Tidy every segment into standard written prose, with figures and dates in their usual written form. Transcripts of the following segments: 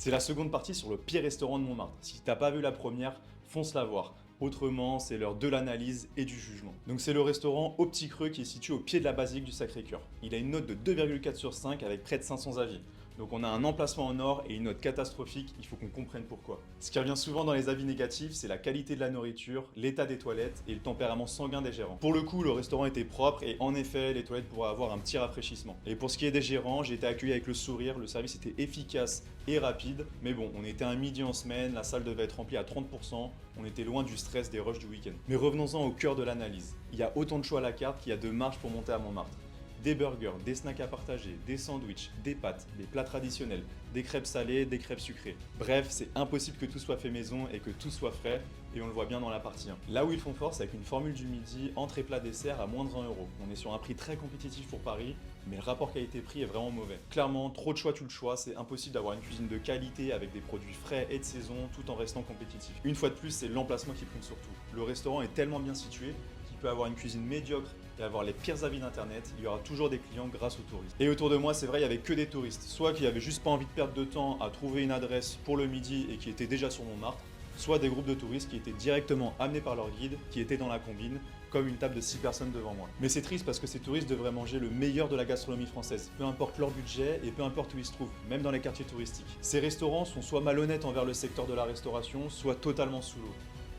C'est la seconde partie sur le pire restaurant de Montmartre. Si t'as pas vu la première, fonce la voir. Autrement, c'est l'heure de l'analyse et du jugement. Donc c'est le restaurant Au Petit Creux qui est situé au pied de la basilique du Sacré-Cœur. Il a une note de 2,4 sur 5 avec près de 500 avis. Donc on a un emplacement en or et une note catastrophique, il faut qu'on comprenne pourquoi. Ce qui revient souvent dans les avis négatifs, c'est la qualité de la nourriture, l'état des toilettes et le tempérament sanguin des gérants. Pour le coup, le restaurant était propre et en effet, les toilettes pourraient avoir un petit rafraîchissement. Et pour ce qui est des gérants, j'ai été accueilli avec le sourire, le service était efficace et rapide. Mais bon, on était un midi en semaine, la salle devait être remplie à 30%, on était loin du stress des rushs du week-end. Mais revenons-en au cœur de l'analyse. Il y a autant de choix à la carte qu'il y a de marge pour monter à Montmartre. Des burgers, des snacks à partager, des sandwichs, des pâtes, des plats traditionnels, des crêpes salées, des crêpes sucrées. Bref, c'est impossible que tout soit fait maison et que tout soit frais, et on le voit bien dans la partie 1. Là où ils font fort, c'est avec une formule du midi, entrée plat dessert à moins de 20 €. On est sur un prix très compétitif pour Paris, mais le rapport qualité-prix est vraiment mauvais. Clairement, trop de choix tue le choix, c'est impossible d'avoir une cuisine de qualité avec des produits frais et de saison tout en restant compétitif. Une fois de plus, c'est l'emplacement qui prime surtout. Le restaurant est tellement bien situé qu'il peut avoir une cuisine médiocre et avoir les pires avis d'internet, il y aura toujours des clients grâce aux touristes. Et autour de moi, c'est vrai, il y avait que des touristes, soit qui avaient juste pas envie de perdre de temps à trouver une adresse pour le midi et qui étaient déjà sur Montmartre, soit des groupes de touristes qui étaient directement amenés par leur guide, qui étaient dans la combine, comme une table de 6 personnes devant moi. Mais c'est triste parce que ces touristes devraient manger le meilleur de la gastronomie française, peu importe leur budget et peu importe où ils se trouvent, même dans les quartiers touristiques. Ces restaurants sont soit malhonnêtes envers le secteur de la restauration, soit totalement sous l'eau.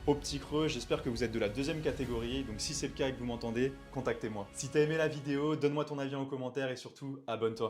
Au Petit Creux, j'espère que vous êtes de la deuxième catégorie, donc si c'est le cas et que vous m'entendez, contactez-moi. Si t'as aimé la vidéo, donne-moi ton avis en commentaire et surtout, abonne-toi.